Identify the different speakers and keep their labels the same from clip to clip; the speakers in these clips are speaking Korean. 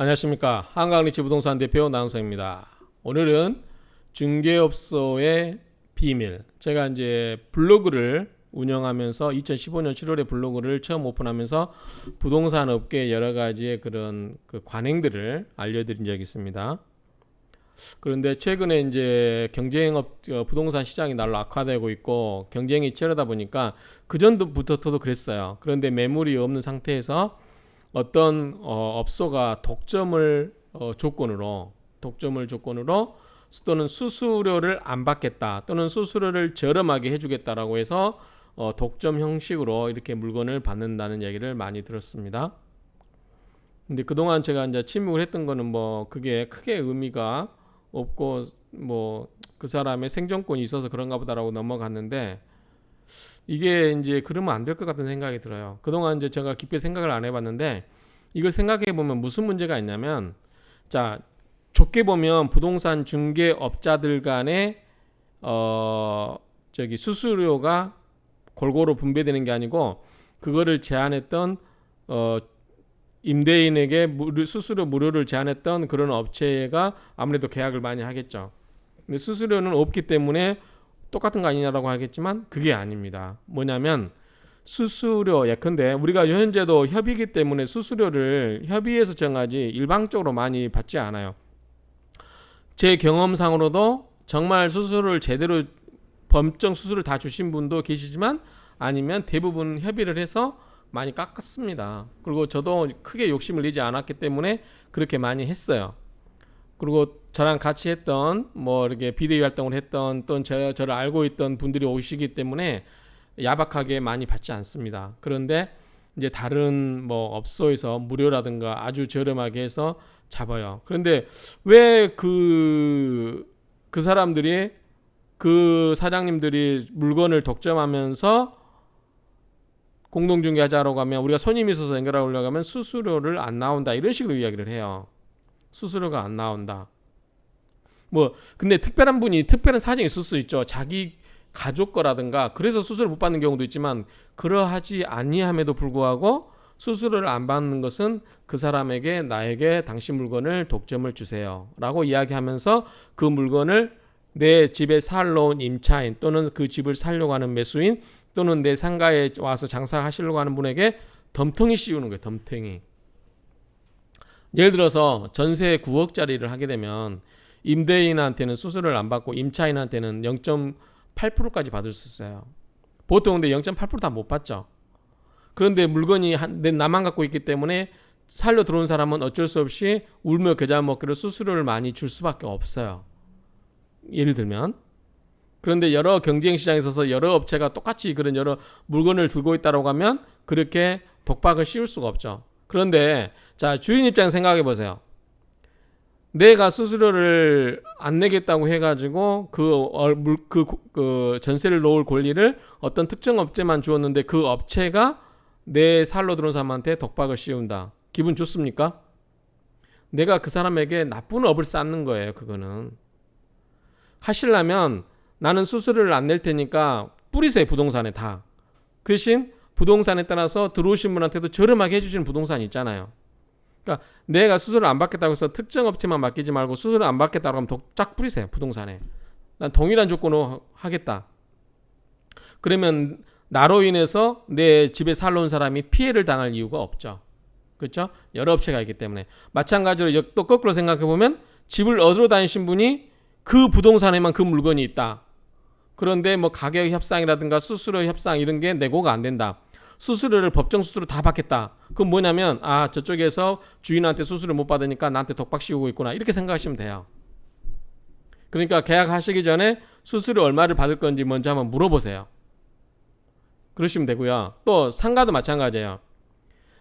Speaker 1: 안녕하십니까. 한강리치 부동산 대표 나은성입니다. 오늘은 중개업소의 비밀. 제가 이제 블로그를 운영하면서 2015년 7월에 블로그를 처음 오픈하면서 부동산 업계 여러 가지의 그런 관행들을 알려드린 적이 있습니다. 그런데 최근에 이제 부동산 시장이 날로 악화되고 있고 경쟁이 치열하다 보니까 그 전부터도 그랬어요. 그런데 매물이 없는 상태에서 어떤 업소가 독점을 조건으로 또는 수수료를 안 받겠다 또는 수수료를 저렴하게 해주겠다라고 해서 독점 형식으로 이렇게 물건을 받는다는 얘기를 많이 들었습니다. 근데 그동안 제가 이제 침묵을 했던 거는 뭐 그게 크게 의미가 없고 뭐 그 사람의 생존권이 있어서 그런가 보다라고 넘어갔는데, 이게 이제 그러면 안 될 것 같은 생각이 들어요. 그동안 이제 제가 깊게 생각을 안 해봤는데, 이걸 생각해 보면 무슨 문제가 있냐면, 자, 좋게 보면 부동산 중개업자들 간의 수수료가 골고루 분배되는 게 아니고, 그거를 제한했던 임대인에게 수수료 무료를 제한했던 그런 업체가 아무래도 계약을 많이 하겠죠. 근데 수수료는 없기 때문에 똑같은 거 아니냐라고 하겠지만 그게 아닙니다. 뭐냐면 수수료, 예컨대 우리가 현재도 협의이기 때문에 수수료를 협의해서 정하지 일방적으로 많이 받지 않아요. 제 경험상으로도 정말 수수료를 제대로 법정 수수료를 다 주신 분도 계시지만, 아니면 대부분 협의를 해서 많이 깎았습니다. 그리고 저도 크게 욕심을 내지 않았기 때문에 그렇게 많이 했어요. 그리고 저랑 같이 했던 이렇게 비대위 활동을 했던 또는 저를 알고 있던 분들이 오시기 때문에 야박하게 많이 받지 않습니다. 그런데 이제 다른 업소에서 무료라든가 아주 저렴하게 해서 잡아요. 그런데 왜 그 사람들이, 그 사장님들이 물건을 독점하면서 공동중개하자라고 하면, 우리가 손님이 있어서 연결하려고 하면 수수료를 안 나온다 이런 식으로 이야기를 해요. 수수료가 안 나온다. 근데 특별한 사정이 있을 수 있죠. 자기 가족 거라든가 그래서 수수료를 못 받는 경우도 있지만, 그러하지 아니함에도 불구하고 수수료를 안 받는 것은 그 사람에게, 나에게 당신 물건을 독점을 주세요 라고 이야기하면서 그 물건을 내 집에 살러 온 임차인 또는 그 집을 살려고 하는 매수인 또는 내 상가에 와서 장사하시려고 하는 분에게 덤탱이 씌우는 거예요. 덤탱이. 예를 들어서 전세 9억짜리를 하게 되면 임대인한테는 수수료를 안 받고 임차인한테는 0.8%까지 받을 수 있어요. 보통 근데 0.8% 다 못 받죠. 그런데 물건이 나만 갖고 있기 때문에 살려 들어온 사람은 어쩔 수 없이 울며 겨자 먹기로 수수료를 많이 줄 수밖에 없어요. 예를 들면. 그런데 여러 경쟁 시장에 있어서 여러 업체가 똑같이 그런 여러 물건을 들고 있다고 하면 그렇게 독박을 씌울 수가 없죠. 그런데 자, 주인 입장 생각해 보세요. 내가 수수료를 안 내겠다고 해가지고 그 전세를 놓을 권리를 어떤 특정 업체만 주었는데, 그 업체가 내 살로 들어온 사람한테 독박을 씌운다. 기분 좋습니까? 내가 그 사람에게 나쁜 업을 쌓는 거예요. 그거는 하시려면 나는 수수료를 안 낼 테니까 뿌리세요. 부동산에 다. 그 대신 부동산에 따라서 들어오신 분한테도 저렴하게 해주시는 부동산이 있잖아요. 그러니까 내가 수수료를 안 받겠다고 해서 특정 업체만 맡기지 말고, 수수료 안 받겠다고 하면 쫙 뿌리세요. 부동산에. 난 동일한 조건으로 하겠다. 그러면 나로 인해서 내 집에 살러 온 사람이 피해를 당할 이유가 없죠. 그렇죠? 여러 업체가 있기 때문에. 마찬가지로 또 거꾸로 생각해 보면, 집을 얻으러 다니신 분이 그 부동산에만 그 물건이 있다. 그런데 가격 협상이라든가 수수료 협상 이런 게 내고가 안 된다. 수수료를 법정 수수료 다 받겠다. 그건 뭐냐면, 저쪽에서 주인한테 수수료 못 받으니까 나한테 독박 씌우고 있구나, 이렇게 생각하시면 돼요. 그러니까 계약하시기 전에 수수료 얼마를 받을 건지 먼저 한번 물어보세요. 그러시면 되고요. 또 상가도 마찬가지예요.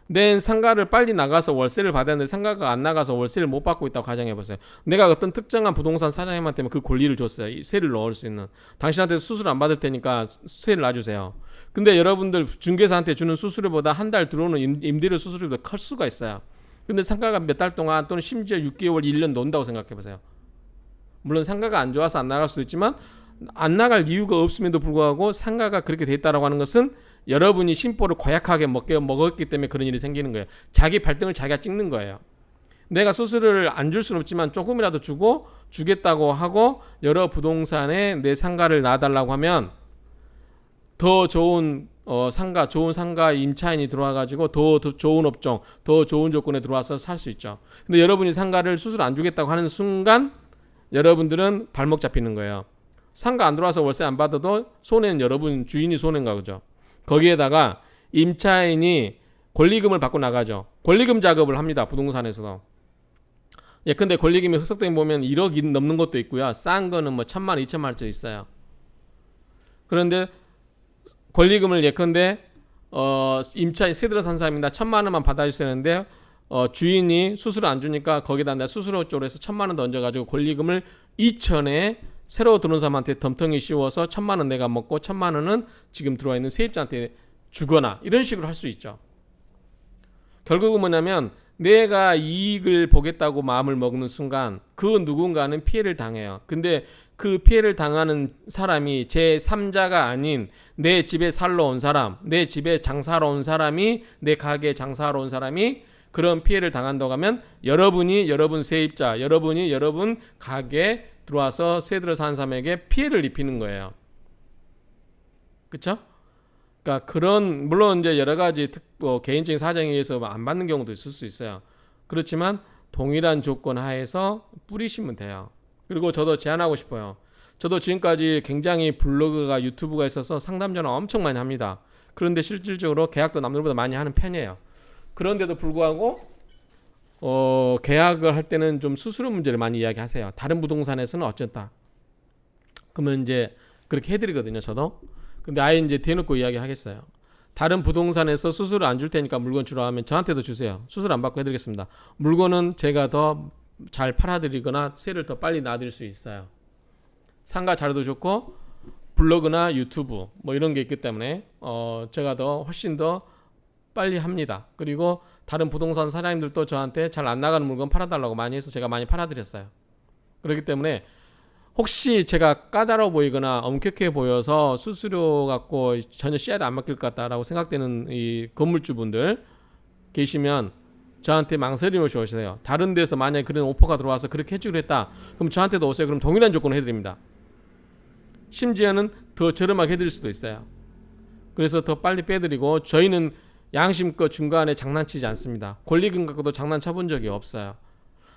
Speaker 1: 내 상가를 빨리 나가서 월세를 받아야 하는데 상가가 안 나가서 월세를 못 받고 있다고 가정해보세요. 내가 어떤 특정한 부동산 사장님한테 그 권리를 줬어요. 세를 넣을 수 있는. 당신한테 수수료 안 받을 테니까 세를 놔주세요. 근데 여러분들 중개사한테 주는 수수료보다 한 달 들어오는 임대료 수수료보다 클 수가 있어요. 근데 상가가 몇 달 동안 또는 심지어 6개월, 1년 논다고 생각해보세요. 물론 상가가 안 좋아서 안 나갈 수도 있지만, 안 나갈 이유가 없음에도 불구하고 상가가 그렇게 돼 있다고 하는 것은 여러분이 심보를 고약하게 먹었기 때문에 그런 일이 생기는 거예요. 자기 발등을 자기가 찍는 거예요. 내가 수수료를 안 줄 수는 없지만 조금이라도 주고 주겠다고 하고 여러 부동산에 내 상가를 놔달라고 하면 더 좋은 좋은 상가 임차인이 들어와가지고 더 좋은 업종, 더 좋은 조건에 들어와서 살 수 있죠. 근데 여러분이 상가를 수수료 안 주겠다고 하는 순간 여러분들은 발목 잡히는 거예요. 상가 안 들어와서 월세 안 받아도 손해는 여러분 주인이 손해인가 그죠. 거기에다가 임차인이 권리금을 받고 나가죠. 권리금 작업을 합니다. 부동산에서도. 예컨대 권리금이 흑석동에 보면 1억 넘는 것도 있고요. 싼 거는 뭐 1,000만 원, 2,000만 원짜리 있어요. 그런데 권리금을 예컨대 임차인 새 들어 산 사람입니다. 1,000만 원만 받아주셔야 되는데 주인이 수수료 안 주니까 거기다 내가 수수료 쪽으로 해서 1,000만 원 더 얹어가지고 권리금을 2천에 새로 들어온 사람한테 덤텅이 씌워서 1,000만 원 내가 먹고 1,000만 원은 지금 들어와 있는 세입자한테 주거나 이런 식으로 할 수 있죠. 결국은 뭐냐면 내가 이익을 보겠다고 마음을 먹는 순간 그 누군가는 피해를 당해요. 근데 그 피해를 당하는 사람이 제3자가 아닌 내 집에 살러 온 사람, 내 집에 장사하러 온 사람이, 내 가게에 장사하러 온 사람이 그런 피해를 당한다고 하면 여러분이 여러분 세입자, 여러분이 여러분 가게에 들어와서 새 들어 사는 사람에게 피해를 입히는 거예요. 그렇죠? 그러니까 그런 물론 이제 여러 가지 개인적인 사정에 의해서 안 받는 경우도 있을 수 있어요. 그렇지만 동일한 조건 하에서 뿌리시면 돼요. 그리고 저도 제안하고 싶어요. 저도 지금까지 굉장히 블로그가 유튜브가 있어서 상담 전화 엄청 많이 합니다. 그런데 실질적으로 계약도 남들보다 많이 하는 편이에요. 그런데도 불구하고 계약을 할 때는 좀 수수료 문제를 많이 이야기하세요. 다른 부동산에서는 어쨌다. 그러면 이제 그렇게 해드리거든요. 저도. 근데 아예 이제 대놓고 이야기하겠어요. 다른 부동산에서 수수료 안 줄 테니까 물건 주라 하면 저한테도 주세요. 수수료 안 받고 해드리겠습니다. 물건은 제가 더 잘 팔아드리거나 세를 더 빨리 놔드릴 수 있어요. 상가 자료도 좋고 블로그나 유튜브 뭐 이런 게 있기 때문에 제가 더 훨씬 더 빨리 합니다. 그리고 다른 부동산 사장님들도 저한테 잘 안 나가는 물건 팔아달라고 많이 해서 제가 많이 팔아드렸어요. 그렇기 때문에 혹시 제가 까다로워 보이거나 엄격해 보여서 수수료 갖고 전혀 씨알이 안 먹힐 것 같다라고 생각되는 이 건물주분들 계시면 저한테 망설임 없이 오세요. 다른 데서 만약에 그런 오퍼가 들어와서 그렇게 해주기로 했다. 그럼 저한테도 오세요. 그럼 동일한 조건을 해드립니다. 심지어는 더 저렴하게 해드릴 수도 있어요. 그래서 더 빨리 빼드리고 저희는 양심껏 중간에 장난치지 않습니다. 권리금 갖고도 장난쳐본 적이 없어요.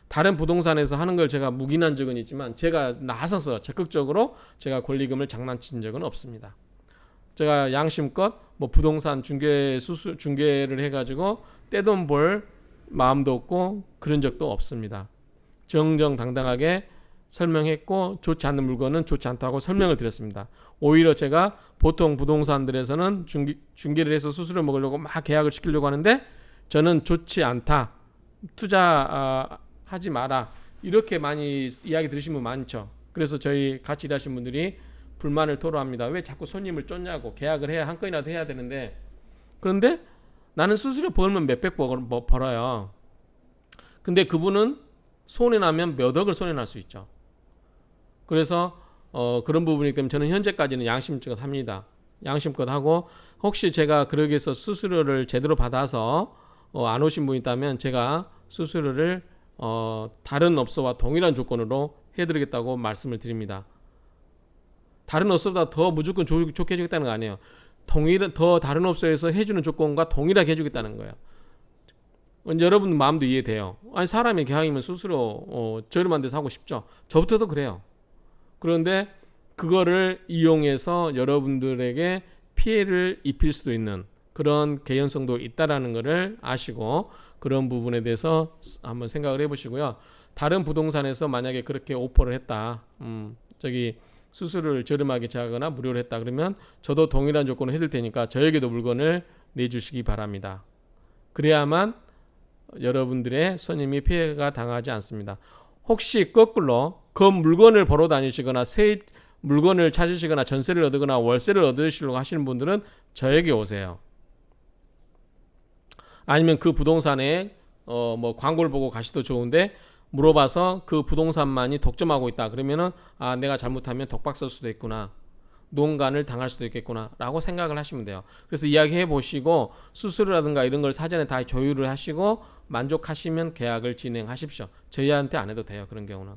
Speaker 1: 다른 부동산에서 하는 걸 제가 묵인한 적은 있지만 제가 나서서 적극적으로 제가 권리금을 장난친 적은 없습니다. 제가 양심껏 뭐 부동산 중개를 해가지고 떼돈 벌 마음도 없고 그런 적도 없습니다. 정정당당하게 설명했고 좋지 않는 물건은 좋지 않다고 설명을 드렸습니다. 오히려 제가 보통 부동산들에서는 중개를 해서 수수료 먹으려고 막 계약을 시키려고 하는데 저는 좋지 않다. 투자하지 마라. 이렇게 많이 이야기 들으신 분 많죠. 그래서 저희 같이 일하신 분들이 불만을 토로합니다. 왜 자꾸 손님을 쫓냐고. 계약을 해야 한 건이라도 해야 되는데 그런데 나는 수수료 벌면 몇백 벌어요. 근데 그분은 손해나면 몇 억을 손해날 수 있죠. 그래서 그런 부분이기 때문에 저는 현재까지는 양심껏 합니다. 양심껏 하고 혹시 제가 그러기 위해서 수수료를 제대로 받아서 안 오신 분이 있다면 제가 수수료를 다른 업소와 동일한 조건으로 해드리겠다고 말씀을 드립니다. 다른 업소보다 더 무조건 좋게 해주겠다는 거 아니에요. 더 다른 업소에서 해주는 조건과 동일하게 해주겠다는 거예요. 여러분 마음도 이해돼요. 아니 사람이 계약이면 수수료 저렴한 데서 하고 싶죠. 저부터도 그래요. 그런데 그거를 이용해서 여러분들에게 피해를 입힐 수도 있는 그런 개연성도 있다라는 것을 아시고 그런 부분에 대해서 한번 생각을 해보시고요. 다른 부동산에서 만약에 그렇게 오퍼를 했다. 수수료를 저렴하게 하거나 무료로 했다 그러면 저도 동일한 조건을 해줄 테니까 저에게도 물건을 내주시기 바랍니다. 그래야만 여러분들의 손님이 피해가 당하지 않습니다. 혹시 거꾸로 그 물건을 보러 다니시거나 세입 물건을 찾으시거나 전세를 얻거나 월세를 얻으시려고 하시는 분들은 저에게 오세요. 아니면 그 부동산에 뭐 광고를 보고 가시도 좋은데 물어봐서 그 부동산만이 독점하고 있다 그러면은 내가 잘못하면 독박 쓸 수도 있구나. 농간을 당할 수도 있겠구나라고 생각을 하시면 돼요. 그래서 이야기해 보시고 수수료라든가 이런 걸 사전에 다 조율을 하시고 만족하시면 계약을 진행하십시오. 저희한테 안 해도 돼요. 그런 경우는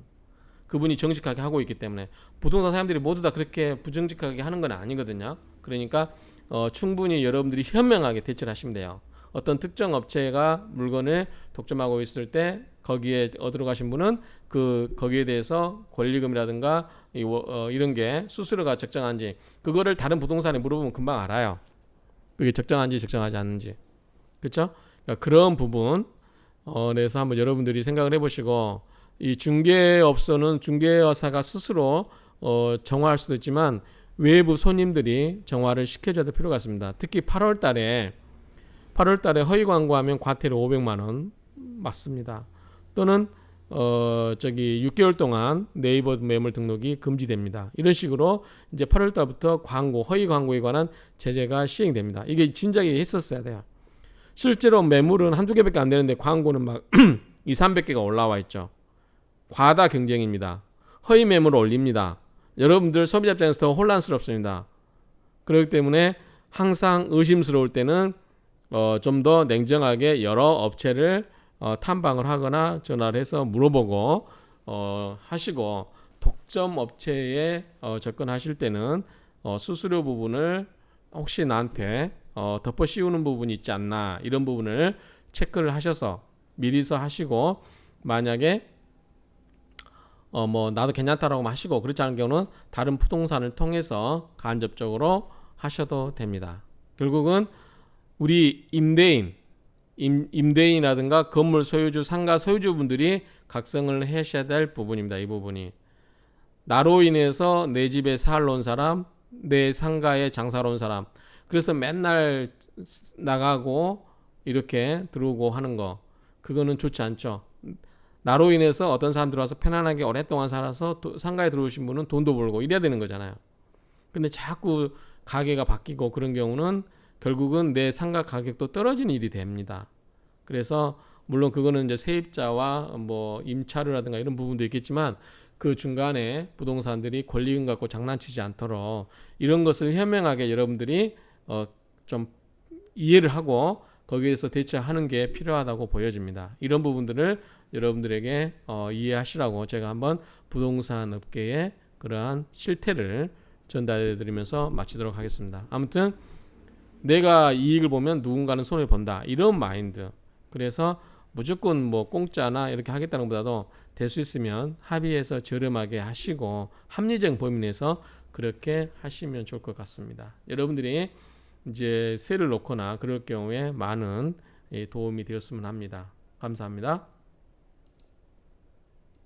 Speaker 1: 그분이 정직하게 하고 있기 때문에. 부동산 사람들이 모두 다 그렇게 부정직하게 하는 건 아니거든요. 그러니까 충분히 여러분들이 현명하게 대처를 하시면 돼요. 어떤 특정 업체가 물건을 독점하고 있을 때 거기에 얻으러 가신 분은 거기에 대해서 권리금이라든가 이런 게 수수료가 적정한지 그거를 다른 부동산에 물어보면 금방 알아요. 그게 적정한지 적정하지 않는지. 그렇죠? 그러니까 그런 부분 그래서 한번 여러분들이 생각을 해보시고, 이 중개업소는 중개사가 스스로 정화할 수도 있지만 외부 손님들이 정화를 시켜줘야 될 필요가 있습니다. 특히 8월 달에 허위 광고하면 과태료 500만 원 맞습니다. 또는 6개월 동안 네이버 매물 등록이 금지됩니다. 이런 식으로 이제 8월 달부터 허위 광고에 관한 제재가 시행됩니다. 이게 진작에 했었어야 돼요. 실제로 매물은 한두 개밖에 안 되는데 광고는 막 2, 300개가 올라와 있죠. 과다 경쟁입니다. 허위 매물을 올립니다. 여러분들 소비자 입장에서 더 혼란스럽습니다. 그렇기 때문에 항상 의심스러울 때는 좀 더 냉정하게 여러 업체를 탐방을 하거나 전화를 해서 물어보고 하시고, 독점 업체에 접근하실 때는 수수료 부분을 혹시 나한테 덮어 씌우는 부분이 있지 않나, 이런 부분을 체크를 하셔서 미리서 하시고, 만약에 나도 괜찮다라고 하시고 그렇지 않은 경우는 다른 부동산을 통해서 간접적으로 하셔도 됩니다. 결국은 우리 임대인이라든가 건물 소유주, 상가 소유주분들이 각성을 하셔야 될 부분입니다. 이 부분이 나로 인해서 내 집에 살러 온 사람, 내 상가에 장사로 온 사람, 그래서 맨날 나가고 이렇게 들어오고 하는 거, 그거는 좋지 않죠. 나로 인해서 어떤 사람 들어와서 편안하게 오랫동안 살아서 상가에 들어오신 분은 돈도 벌고 이래야 되는 거잖아요. 근데 자꾸 가게가 바뀌고 그런 경우는 결국은 내 상가 가격도 떨어지는 일이 됩니다. 그래서 물론 그거는 이제 세입자와 임차료라든가 이런 부분도 있겠지만, 그 중간에 부동산들이 권리금 갖고 장난치지 않도록 이런 것을 현명하게 여러분들이 좀 이해를 하고 거기에서 대처하는 게 필요하다고 보여집니다. 이런 부분들을 여러분들에게 이해하시라고 제가 한번 부동산 업계의 그러한 실태를 전달해 드리면서 마치도록 하겠습니다. 아무튼 내가 이익을 보면 누군가는 손을 본다, 이런 마인드. 그래서 무조건 공짜나 이렇게 하겠다는 것보다도 될 수 있으면 합의해서 저렴하게 하시고 합리적 범위 내에서 그렇게 하시면 좋을 것 같습니다. 여러분들이 이제 세를 놓거나 그럴 경우에 많은 도움이 되었으면 합니다. 감사합니다.